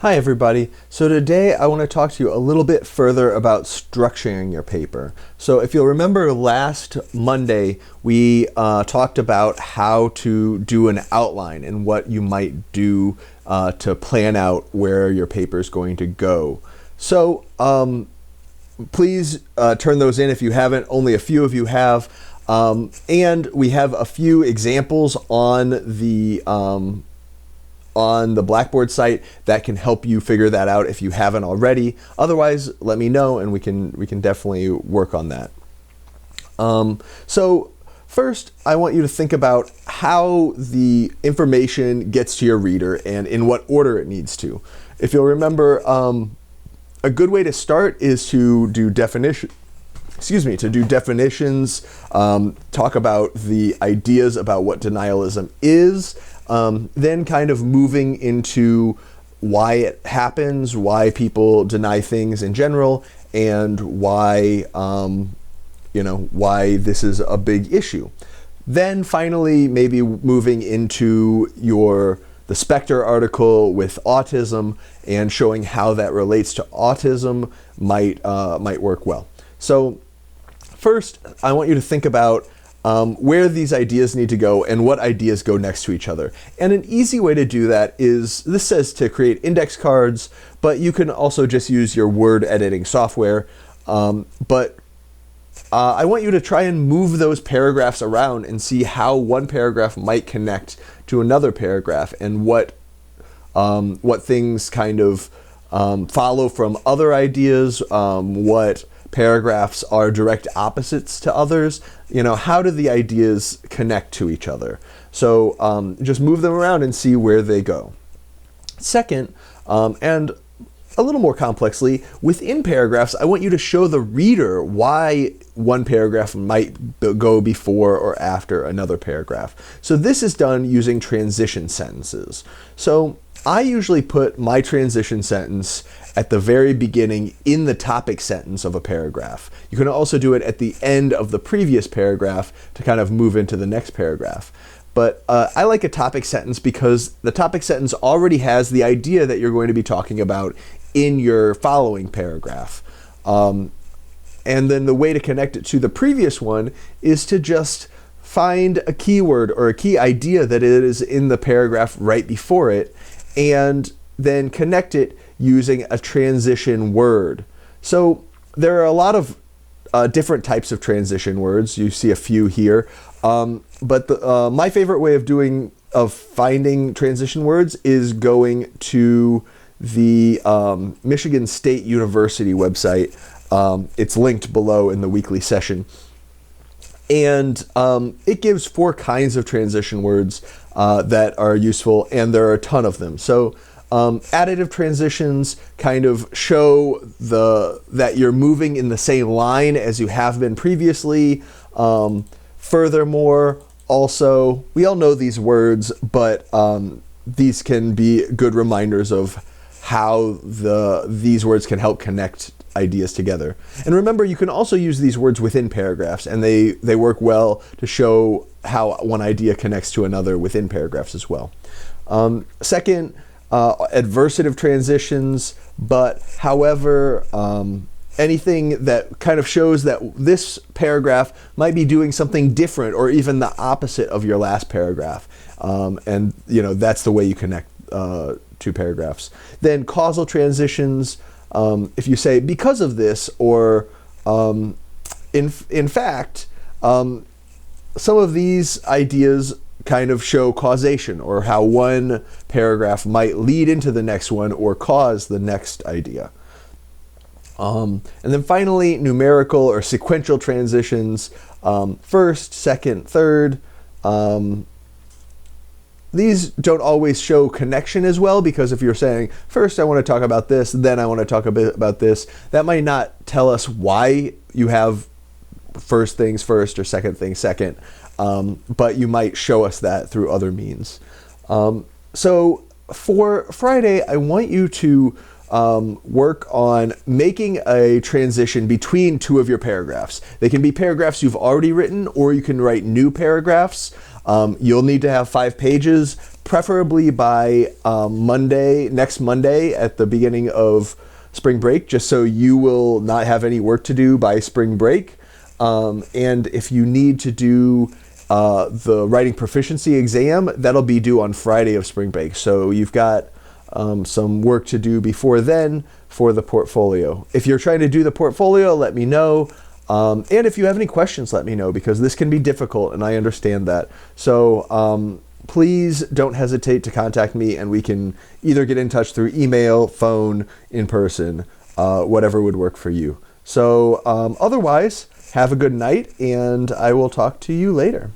Hi everybody. So today I want to talk to you a little bit further about structuring your paper. So if you'll remember last Monday we talked about how to do an outline and what you might do to plan out where your paper is going to go. So please turn those in if you haven't. Only a few of you have. And we have a few examples on the Blackboard site that can help you figure that out if you haven't already. Otherwise, let me know and we can definitely work on that. So first, I want you to think about how the information gets to your reader and in what order it needs to. If you'll remember, a good way to start is to do definitions, talk about the ideas about what denialism is, then kind of moving into why it happens, why people deny things in general, and why, why this is a big issue. Then finally, maybe moving into the Spectre article with autism and showing how that relates to autism might work well. So first, I want you to think about where these ideas need to go and what ideas go next to each other. And an easy way to do that is, this says to create index cards, but you can also just use your word editing software. But I want you to try and move those paragraphs around and see how one paragraph might connect to another paragraph and what things kind of follow from other ideas, what paragraphs are direct opposites to others. How do the ideas connect to each other? So just move them around and see where they go. Second, and a little more complexly, within paragraphs, I want you to show the reader why one paragraph might go before or after another paragraph. So this is done using transition sentences. So I usually put my transition sentence at the very beginning in the topic sentence of a paragraph. You can also do it at the end of the previous paragraph to kind of move into the next paragraph. But I like a topic sentence because the topic sentence already has the idea that you're going to be talking about in your following paragraph. And then the way to connect it to the previous one is to just find a keyword or a key idea that is in the paragraph right before it, and then connect it using a transition word. So there are a lot of different types of transition words. You see a few here. But my favorite way of finding transition words is going to the Michigan State University website. It's linked below in the weekly session. And it gives 4 kinds of transition words that are useful, and there are a ton of them. So additive transitions kind of show that you're moving in the same line as you have been previously. Furthermore, also, we all know these words, but these can be good reminders of how these words can help connect ideas together. And remember, you can also use these words within paragraphs, and they work well to show how one idea connects to another within paragraphs as well. Second, adversative transitions, but however, anything that kind of shows that this paragraph might be doing something different or even the opposite of your last paragraph. And that's the way you connect two paragraphs. Then causal transitions, if you say because of this, or in fact, some of these ideas kind of show causation, or how one paragraph might lead into the next one or cause the next idea. And then finally, numerical or sequential transitions, first, second, third. These don't always show connection as well, because if you're saying, first I want to talk about this, then I want to talk a bit about this, that might not tell us why you have first things first or second things second, but you might show us that through other means. So for Friday, I want you to work on making a transition between two of your paragraphs. They can be paragraphs you've already written, or you can write new paragraphs. You'll need to have 5 pages, preferably by next Monday at the beginning of spring break, just so you will not have any work to do by spring break. And if you need to do the writing proficiency exam, that'll be due on Friday of spring break. So you've got some work to do before then for the portfolio. If you're trying to do the portfolio, let me know. And if you have any questions, let me know, because this can be difficult and I understand that. So please don't hesitate to contact me, and we can either get in touch through email, phone, in person, whatever would work for you. So otherwise, have a good night, and I will talk to you later.